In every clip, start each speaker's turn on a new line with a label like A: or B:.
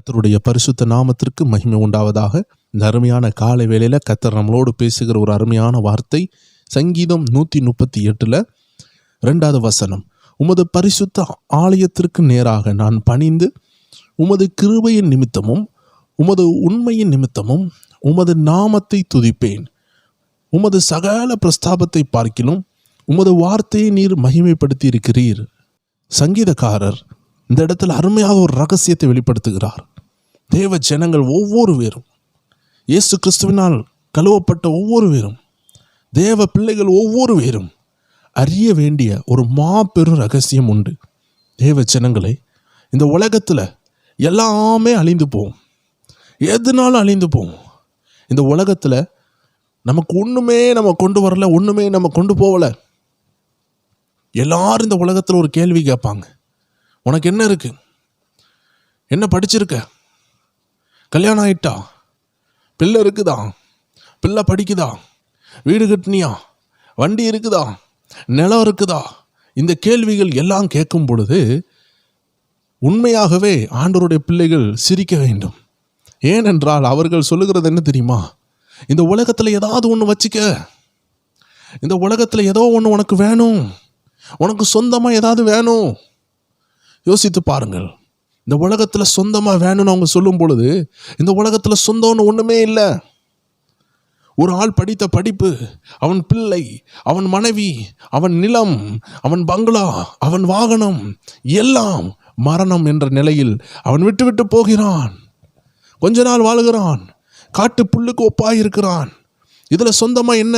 A: கர்த்தருடைய பரிசுத்த நாமத்திற்கு மகிமை உண்டாவதாக. இந்த அருமையான காலை வேளையில கர்த்தர் நம்மளோடு பேசுகிற ஒரு அருமையான வார்த்தை சங்கீதம் 138 2வது வசனம். உமது பரிசுத்த ஆலயத்திற்கு நேராக நான் பணிந்து உமது கிருபையின் நிமித்தமும் உமது உண்மையின் நிமித்தமும் உமது நாமத்தை துதிப்பேன். உமது சகல பிரஸ்தாபத்தை பார்க்கிலும் உமது வார்த்தையை நீர் மகிமைப்படுத்தி இருக்கிறீர். சங்கீதக்காரர் இந்த இடத்துல அருமையாக ஒரு ரகசியத்தை வெளிப்படுத்துகிறார். தேவ ஜனங்கள் ஒவ்வொரு பேரும், இயேசு கிறிஸ்துவினால் கழுவப்பட்ட ஒவ்வொரு பேரும், தேவ பிள்ளைகள் ஒவ்வொரு பேரும் அறிய வேண்டிய ஒரு மாபெரும் ரகசியம் உண்டு. தேவ ஜனங்களே, இந்த உலகத்தில் எல்லாமே அழிந்து போகும், எதுனாலும் அழிந்து போகும். இந்த உலகத்தில் நமக்கு ஒன்றுமே நம்ம கொண்டு வரல, ஒன்றுமே நம்ம கொண்டு போகலை. எல்லாரும் இந்த உலகத்தில் ஒரு கேள்வி கேட்பாங்க, உனக்கு என்ன இருக்கு? என்ன படிச்சிருக்க? கல்யாணம் ஆயிட்டா? பிள்ளை இருக்குதா? பிள்ளை படிக்குதா? வீடு கட்டினியா? வண்டி இருக்குதா? நிலம் இருக்குதா? இந்த கேள்விகள் எல்லாம் கேட்கும் பொழுது உண்மையாகவே ஆண்டவருடைய பிள்ளைகள் சிரிக்க வேண்டும். ஏனென்றால் அவர்கள் சொல்லுகிறது என்ன தெரியுமா? இந்த உலகத்தில் ஏதாவது ஒன்று வச்சுக்க, இந்த உலகத்தில் ஏதோ ஒன்று உனக்கு வேணும், உனக்கு சொந்தமாக ஏதாவது வேணும். யோசித்து பாருங்கள், இந்த உலகத்தில் சொந்தமாக வேணும்னு அவங்க சொல்லும் பொழுது இந்த உலகத்தில் சொந்தம்னு ஒன்றுமே இல்லை. ஒரு ஆள் படித்த படிப்பு, அவன் பிள்ளை, அவன் மனைவி, அவன் நிலம், அவன் பங்களா, அவன் வாகனம் எல்லாம் மரணம் என்ற நிலையில் அவன் விட்டு விட்டு போகிறான். கொஞ்ச நாள் வாழுகிறான், காட்டு புல்லுக்கு ஒப்பாயிருக்கிறான். இதில் சொந்தமாக என்ன?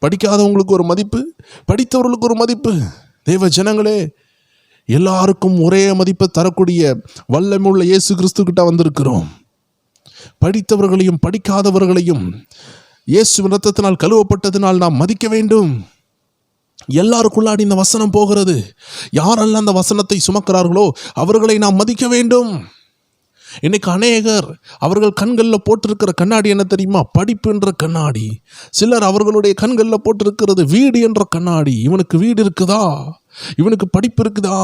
A: படிக்காதவங்களுக்கு ஒரு மதிப்பு, படித்தவர்களுக்கு ஒரு மதிப்பு. தேவ ஜனங்களே, எல்லாருக்கும் ஒரே மதிப்பை தரக்கூடிய வல்லமையுள்ள இயேசு கிறிஸ்துக்கிட்ட வந்திருக்கிறோம். படித்தவர்களையும் படிக்காதவர்களையும் இயேசுவின் இரத்தத்தினால் கழுவப்பட்டதினால் நாம் மதிக்க வேண்டும். எல்லாருக்குள்ளாடி இந்த வசனம் போகிறது. யாரெல்லாம் அந்த வசனத்தை சுமக்கிறார்களோ அவர்களை நாம் மதிக்க வேண்டும். இன்னைக்கு அநேகர் அவர்கள் கண்களில் போட்டிருக்கிற கண்ணாடி என்ன தெரியுமா? படிப்பு என்ற கண்ணாடி. சிலர் அவர்களுடைய கண்களில் போட்டிருக்கிறது வீடு என்ற கண்ணாடி. இவனுக்கு வீடு இருக்குதா? இவனுக்கு படிப்பு இருக்குதா?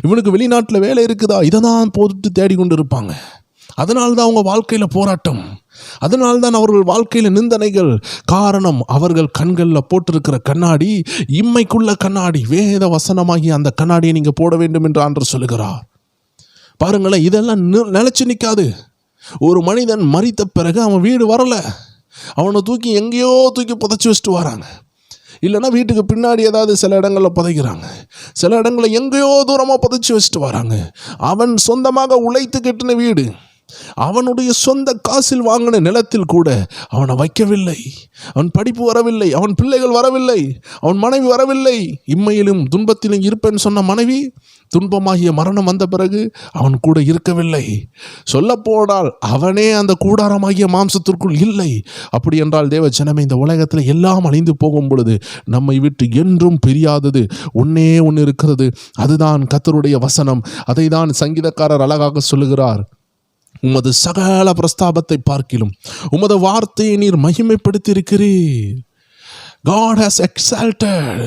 A: இவனுக்கு வெளிநாட்டில் வேலை இருக்குதா? இதை தான் போட்டு தேடி கொண்டு இருப்பாங்க. அதனால்தான் அவங்க வாழ்க்கையில் போராட்டம், அதனால்தான் அவர்கள் வாழ்க்கையில் நிந்தனைகள். காரணம், அவர்கள் கண்களில் போட்டிருக்கிற கண்ணாடி இம்மைக்குள்ள கண்ணாடி. வேத வசனமாகி அந்த கண்ணாடியை நீங்கள் போட வேண்டும் என்று ஆண்டவர் சொல்லுகிறார். பாருங்களேன், இதெல்லாம் நிலைச்சு நிற்காது. ஒரு மனிதன் மரித்த பிறகு அவன் வீடு வரலை, அவனை தூக்கி எங்கேயோ தூக்கி புதைச்சி வச்சுட்டு வராங்க. இல்லைன்னா வீட்டுக்கு பின்னாடி ஏதாவது சில இடங்களில் புதைக்கிறாங்க, சில இடங்களில் எங்கேயோ தூரமாக புதைச்சி வச்சுட்டு வராங்க. அவன் சொந்தமாக உழைத்து கட்டின வீடு, அவனுடைய சொந்த காசில் வாங்கின நிலத்தில் கூட அவனை வைக்கவில்லை. அவன் படிப்பு வரவில்லை, அவன் பிள்ளைகள் வரவில்லை, அவன் மனைவி வரவில்லை. இம்மையிலும் துன்பத்திலும் இருப்பேன்னு சொன்ன மனைவி துன்பமாகிய மரணம் வந்த பிறகு அவன் கூட இருக்கவில்லை. சொல்லப்போனால் அவனே அந்த கூடாரமாகிய மாம்சத்திற்குள் இல்லை. அப்படி என்றால் தேவ ஜனமே, இந்த உலகத்தில் எல்லாம் அழிந்து போகும் பொழுது நம்மை விட்டு என்றும் பிரியாதது ஒன்னே ஒன்று இருக்கிறது. அதுதான் கர்த்தருடைய வசனம். அதை தான் சங்கீதக்காரர் அழகாக சொல்லுகிறார். உமது சகல பிரஸ்தாபத்தை பார்க்கிலும் உமது வார்த்தையை நீர் மகிமைப்படுத்தி இருக்கிறீர். God has exalted,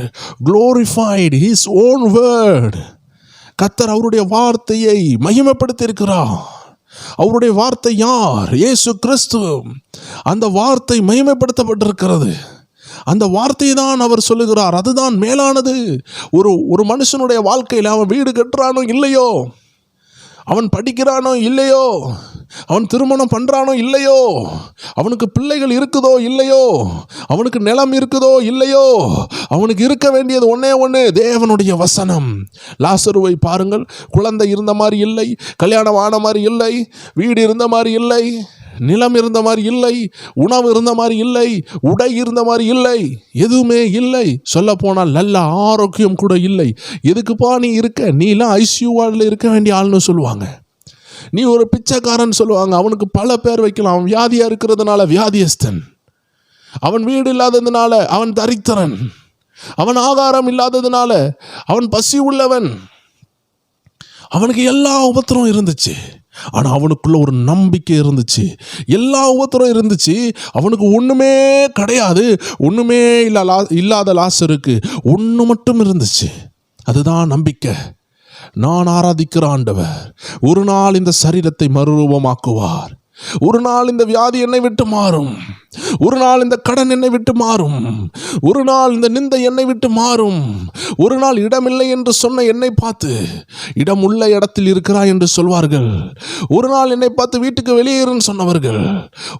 A: glorified his own word. கர்த்தர் அவருடைய வார்த்தையை மகிமைப்படுத்தி இருக்கிறார். அவருடைய வார்த்தை யார்? இயேசு கிறிஸ்து. அந்த வார்த்தை மகிமைப்படுத்தப்பட்டிருக்கிறது. அந்த வார்த்தையை தான் அவர் சொல்லுகிறார். அதுதான் மேலானது. ஒரு மனுஷனுடைய வாழ்க்கையில் அவன் வீடு கட்டுறானோ இல்லையோ, அவன் படிக்கிறானோ இல்லையோ, அவன் திருமணம் பண்ணுறானோ இல்லையோ, அவனுக்கு பிள்ளைகள் இருக்குதோ இல்லையோ, அவனுக்கு நிலம் இருக்குதோ இல்லையோ, அவனுக்கு இருக்க வேண்டியது ஒன்னே ஒன்று, தேவனுடைய வசனம். லாசருவை பாருங்கள், குழந்தை இருந்த மாதிரி இல்லை, கல்யாணம் ஆன மாதிரி இல்லை, வீடு இருந்த மாதிரி இல்லை, நிலம் இருந்த மாதிரி இல்லை, உணவு இருந்த மாதிரி இல்லை, உடை இருந்த மாதிரி இல்லை, எதுவுமே இல்லை. சொல்ல போனால் நல்ல ஆரோக்கியம் கூட இல்லை. எதுக்குப்பா நீ இருக்க? நீ எல்லாம் ஐசியூ வார்டில் இருக்க வேண்டிய ஆள்னு சொல்லுவாங்க. நீ ஒரு பிச்சைக்காரன் சொல்லுவாங்க. அவனுக்கு பல பேர் வைக்கலாம். அவன் வியாதியா இருக்கிறதுனால வியாதியஸ்தன், அவன் வீடு இல்லாததுனால அவன் தரித்திரன், அவன் ஆகாரம் இல்லாததுனால அவன் பசி உள்ளவன். அவனுக்கு எல்லா உபத்திரம் இருந்துச்சு, ஆனால் அவனுக்குள்ள ஒரு நம்பிக்கை இருந்துச்சு. எல்லா உபத்திரம் இருந்துச்சு, அவனுக்கு ஒன்றுமே கிடையாது. ஒன்றுமே இல்லாத லாசருக்கு ஒன்று மட்டும் இருந்துச்சு. அதுதான் நம்பிக்கை. நான் ஆராதிக்கிற ஆண்டவர் ஒரு நாள் இந்த சரீரத்தை மறுரூபமாக்குவார். ஒரு நாள் இந்த வியாதி என்னை விட்டு மாறும். ஒரு நாள் இந்த கடன் என்னை விட்டு மாறும். ஒரு நாள் இந்த நிந்தை என்னை விட்டு மாறும். ஒரு நாள் இடமில்லை என்று சொன்ன என்னை பார்த்து இடம் உள்ள இடத்தில் இருக்கிறாய் என்று சொல்வார்கள். ஒரு நாள் என்னை பார்த்து வீட்டுக்கு வெளியேறுன்னு சொன்னவர்கள்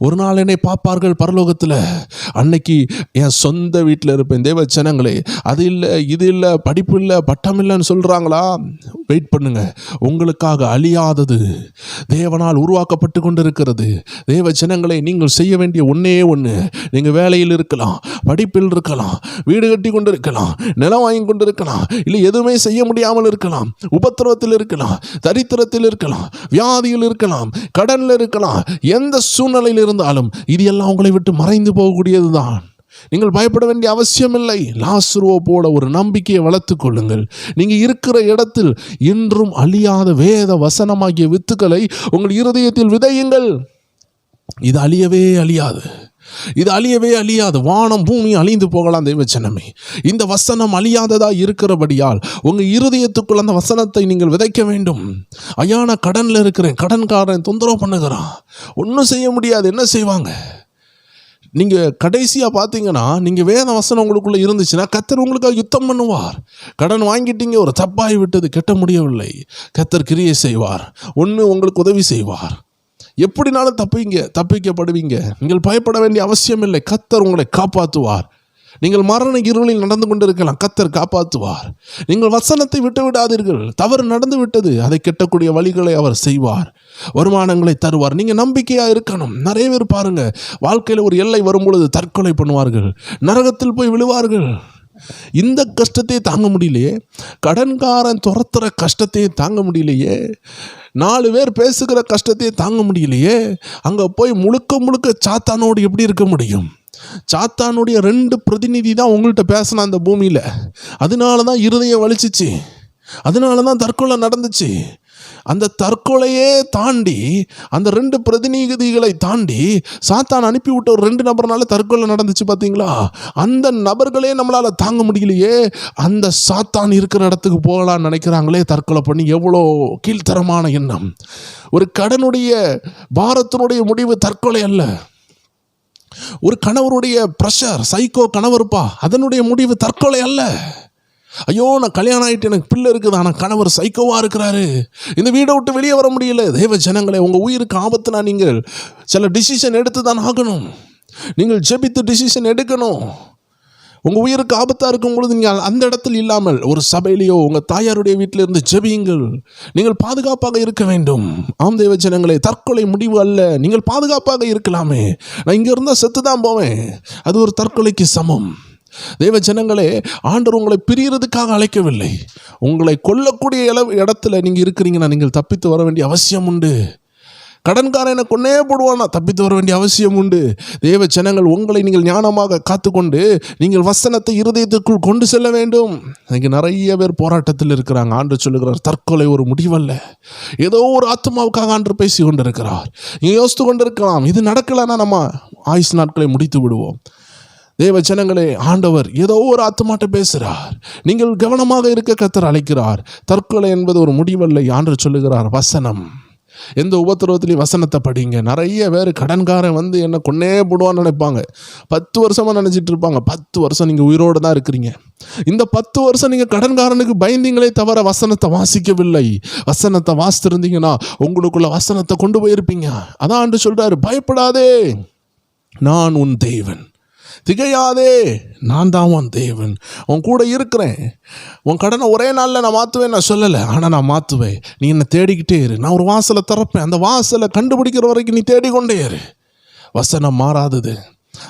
A: ஒரு நாள் என்னை பார்ப்பார்கள் பரலோகத்தில். அன்னைக்கு என் சொந்த வீட்டில் இருப்பேன். தேவ ஜனங்களே, அது இல்லை இது இல்லை படிப்பு இல்லை பட்டம் இல்லைன்னு சொல்கிறாங்களா? வெயிட் பண்ணுங்க. உங்களுக்காக அழியாதது தேவனால் உருவாக்கப்பட்டு கொண்டு இருக்கிறது. தேவ ஜனங்களை, நீங்கள் செய்ய வேண்டிய ஒன்னே ஒன்று. நீங்கள் வேலையில் இருக்கலாம், படிப்பில் இருக்கலாம், வீடு கட்டி கொண்டு இருக்கலாம், நிலம் வாங்கி கொண்டு இருக்கலாம், இல்லை எதுவுமே செய்ய முடியாமல் இருக்கலாம், உபத்திரவத்தில் இருக்கலாம், தரித்திரத்தில் இருக்கலாம், வியாதியில் இருக்கலாம், கடனில் இருக்கலாம். எந்த சூழ்நிலையில் இருந்தாலும் இது எல்லாம் உங்களை விட்டு மறைந்து போகக்கூடியது தான். நீங்கள் பயப்பட வேண்டிய அவசியம் இல்லை. லாசருவை போல ஒரு நம்பிக்கையை வளர்த்துக் கொள்ளுங்கள். நீங்கள் இருக்கிற இடத்தில் இன்றும் அழியாத வேத வசனமாகிய வித்துக்களை உங்கள் இருதயத்தில் விதையுங்கள். இது அழியவே அழியாது. இது அழியவே அழியாது. வானம் பூமி அழிந்து போகலாம் தெய்வ ஜனமே, இந்த வசனம் அழியாததா இருக்கிறபடியால் உங்கள் இருதயத்துக்குள் அந்த வசனத்தை நீங்கள் விதைக்க வேண்டும். ஐயா, நான் கடனில் இருக்கிறேன், கடன்காரன் தொந்தரவு பண்ணுகிறான், ஒன்றும் செய்ய முடியாது. என்ன செய்வாங்க? நீங்கள் கடைசியாக பார்த்தீங்கன்னா, நீங்கள் வேத வசனம் உங்களுக்குள்ளே இருந்துச்சுன்னா கர்த்தர் உங்களுக்காக யுத்தம் பண்ணுவார். கடன் வாங்கிட்டீங்க, ஒரு தப்பாகி விட்டது, கெட்ட முடியவில்லை, கர்த்தர் கிரியை செய்வார், ஒன்று உங்களுக்கு உதவி செய்வார். எப்படினாலும் தப்பிக்கப்படுவீங்க. நீங்கள் பயப்பட வேண்டிய அவசியம் இல்லை. கர்த்தர் உங்களை காப்பாற்றுவார். நீங்கள் மரண இருளில் நடந்து கொண்டிருக்கலாம், கர்த்தர் காப்பாற்றுவார். நீங்கள் வசனத்தை விட்டு விடாதீர்கள். தவறு நடந்து விட்டது, அதை கெட்டக்கூடிய வழிகளை அவர் செய்வார், வருமானங்களை தருவார். நீங்கள் நம்பிக்கையாக இருக்கணும். நிறைய பேர் பாருங்க, வாழ்க்கையில் ஒரு எல்லை வரும் பொழுது தற்கொலை பண்ணுவார்கள், நரகத்தில் போய் விழுவார்கள். இந்த கஷ்டத்தையே தாங்க முடியலையே, கடன்காரன் துரத்துற கஷ்டத்தையே தாங்க முடியலையே, 4 பேர் பேசுகிற கஷ்டத்தையே தாங்க முடியலையே, அங்கே போய் முழுக்க சாத்தானோடு எப்படி இருக்க முடியும்? சாத்தானுடைய 2 பிரதிநிதி தான் உங்கள்கிட்ட பேசின அந்த பூமியில். அதனால தான் இருதயம் வலிச்சிச்சு, அதனால தான் தற்கொலை நடந்துச்சு. அந்த தற்கொலையே தாண்டி, அந்த 2 பிரதிநிதிகளை தாண்டி சாத்தான் அனுப்பிவிட்ட ஒரு 2 நபர்னால தற்கொலை நடந்துச்சு. பார்த்தீங்களா? அந்த நபர்களே நம்மளால் தாங்க முடியலையே, அந்த சாத்தான் இருக்கிற இடத்துக்கு போகலான்னு நினைக்கிறாங்களே தற்கொலை பண்ணி. எவ்வளோ கீழ்த்தரமான எண்ணம்! ஒரு கடனுடைய பாரத்தினுடைய முடிவு தற்கொலை அல்ல. ஒரு கணவருடைய ப்ரெஷர், சைக்கோ கணவருப்பா, அதனுடைய முடிவு தற்கொலை அல்ல. ஐயோ, நான் கல்யாணம் ஆகிட்டு எனக்கு பிள்ளை இருக்குது, ஆனால் கணவர் சைக்கோவாக இருக்கிறாரு, இந்த வீடை விட்டு வெளியே வர முடியல. தேவ ஜனங்களே, உங்கள் உயிருக்கு ஆபத்துனா நீங்கள் சில டிசிஷன் எடுத்து தான் ஆகணும். நீங்கள் ஜெபித்து டிசிஷன் எடுக்கணும். உங்கள் உயிருக்கு ஆபத்தாக இருக்கும் பொழுது நீங்கள் அந்த இடத்தில் இல்லாமல் ஒரு சபையிலையோ உங்கள் தாயாருடைய வீட்டில் இருந்து ஜெபியுங்கள். நீங்கள் பாதுகாப்பாக இருக்க வேண்டும். ஆம் தேவ ஜனங்களே, தற்கொலை முடிவு அல்ல. நீங்கள் பாதுகாப்பாக இருக்கலாமே, நான் இங்கே இருந்தால் செத்து தான் போவேன், அது ஒரு தற்கொலைக்கு சமம். தேவ ஜனங்களே, ஆண்டவர் உங்களை பிரியறதுக்காக அழைக்கவில்லை. உங்களை கொல்லக்கூடிய இடத்துல நீங்கள் இருக்கிறீங்கன்னா நீங்கள் தப்பித்து வர வேண்டிய அவசியம் உண்டு. கடன்காரனை கொன்னே போடுவானா, தப்பித்து வர வேண்டிய அவசியம் உண்டு. தேவ ஜனங்கள், உங்களை நீங்கள் ஞானமாக காத்துக்கொண்டு நீங்கள் வசனத்தை இருதயத்திற்குள் கொண்டு செல்ல வேண்டும். இன்னைக்கு நிறைய பேர் போராட்டத்தில் இருக்கிறாங்க. ஆண்டவர் சொல்லுகிறார், தற்கொலை ஒரு முடிவல்ல. ஏதோ ஒரு ஆத்மாவுக்காக ஆண்டவர் பேசி கொண்டு இருக்கிறார். நீங்கள் யோசித்து கொண்டு இருக்கலாம், இது நடக்கலைன்னா நம்ம ஆயுசு நாட்களை முடித்து விடுவோம். தேவ ஜனங்களே, ஆண்டவர் ஏதோ ஒரு ஆத்மாட்ட பேசுகிறார். நீங்கள் கவனமாக இருக்க கர்த்தர் அழைக்கிறார். தற்கொலை என்பது ஒரு முடிவல்ல. ஆண்டவர் சொல்லுகிறார், வசனம். எந்த உபத்திரவத்திலையும் வசனத்தை படிங்க. நிறைய பேர் கடன்காரன் வந்து என்ன கொன்னே போடுவான்னு நினைப்பாங்க. 10 வருஷமாக நினச்சிட்டு இருப்பாங்க. 10 வருஷம் நீங்கள் உயிரோடு தான் இருக்கிறீங்க. இந்த 10 வருஷம் நீங்கள் கடன்காரனுக்கு பயந்தீங்களே தவிர வசனத்தை வாசிக்கவில்லை. வசனத்தை வாசித்திருந்தீங்கன்னா உங்களுக்குள்ள வசனத்தை கொண்டு போயிருப்பீங்க. அதான் ஆண்டு சொல்கிறாரு, பயப்படாதே, நான் உன் தேவன், திகையாதே, நான் தான் உன் தேவன், உன் கூட இருக்கிறேன். உன் கடனை ஒரே நாளில் நான் மாற்றுவேன் நான் சொல்லலை, ஆனால் நான் மாற்றுவேன். நீ என்னை தேடிக்கிட்டே இரு. நான் ஒரு வாசலை திறப்பேன், அந்த வாசலை கண்டுபிடிக்கிற வரைக்கும் நீ தேடிக்கொண்டே இரு. வசனம் மாறாதது.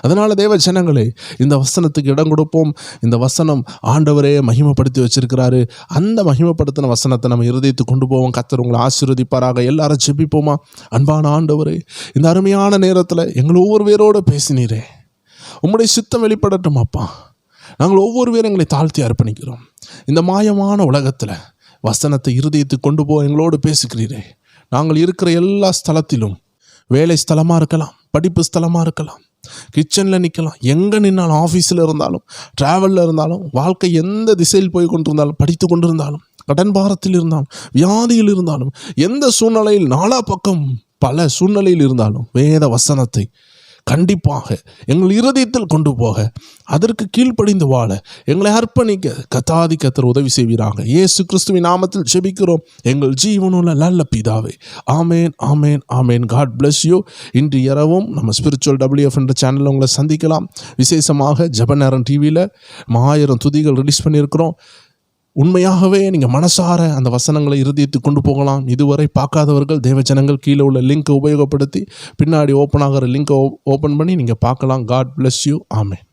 A: அதனால் தேவ ஜனங்களே, இந்த வசனத்துக்கு இடம் கொடுப்போம். இந்த வசனம் ஆண்டவரே மகிமைப்படுத்தி வச்சிருக்கிறாரு. அந்த மகிமைப்படுத்தின வசனத்தை நம்ம இருதயத்துக்கு கொண்டு போவோம். கர்த்தர் உங்களை ஆசீர்வதிப்பாராக. எல்லாரும் ஜெபிப்போமா? அன்பான ஆண்டவரே, இந்த அருமையான நேரத்தில் எங்களை ஒவ்வொரு பேரோடு பேசினீரே, உம்முடைய சித்தம் வெளிப்படட்டும் அப்பா. நாங்கள் ஒவ்வொரு பேரும் எங்களை தாழ்த்தி அர்ப்பணிக்கிறோம். இந்த மாயமான உலகத்தில் வசனத்தை இருதயத்துக்கு கொண்டு போக எங்களோடு பேசுகிறீரே. நாங்கள் இருக்கிற எல்லா ஸ்தலத்திலும், வேலை ஸ்தலமாக இருக்கலாம், படிப்பு ஸ்தலமாக இருக்கலாம், கிச்சனில் நிற்கலாம், எங்கே நின்னாலும், ஆஃபீஸில் இருந்தாலும், ட்ராவலில் இருந்தாலும், வாழ்க்கை எந்த திசையில் போய் கொண்டிருந்தாலும், படித்து கொண்டிருந்தாலும், கடன் பாரத்தில் இருந்தாலும், வியாதியில் இருந்தாலும், எந்த சூழ்நிலையில், நாலா பக்கம் பல சூழ்நிலையில் இருந்தாலும் வேத வசனத்தை கண்டிப்பாக எங்கள் இருதயத்தில் கொண்டு போக, அதற்கு கீழ்ப்படிந்து வாழ, எங்களை அர்ப்பணிக்க கர்த்தாதி கர்த்தர் உதவி செய்வீராக. இயேசு கிறிஸ்துவின் நாமத்தில் ஜெபிக்கிறோம் எங்கள் ஜீவனுள்ள நல்ல பிதாவே. ஆமேன், ஆமேன், ஆமேன். God bless you. இன்று இரவும் நம்ம ஸ்பிரிச்சுவல் WF என்ற சேனலில் உங்களை சந்திக்கலாம். விசேஷமாக ஜெப நேரம் டிவியில் 1000 துதிகள் ரிலீஸ் பண்ணியிருக்கிறோம். உண்மையாகவே நீங்கள் மனசார அந்த வசனங்களை இருதயத்துக்கு கொண்டு போகலாம். இதுவரை பார்க்காதவர்கள் தேவஜனங்கள் கீழே உள்ள லிங்க்கை உபயோகப்படுத்தி பின்னாடி ஓப்பன் ஆகிற லிங்க்கை ஓப்பன் பண்ணி நீங்கள் பார்க்கலாம். God bless you. ஆமேன்.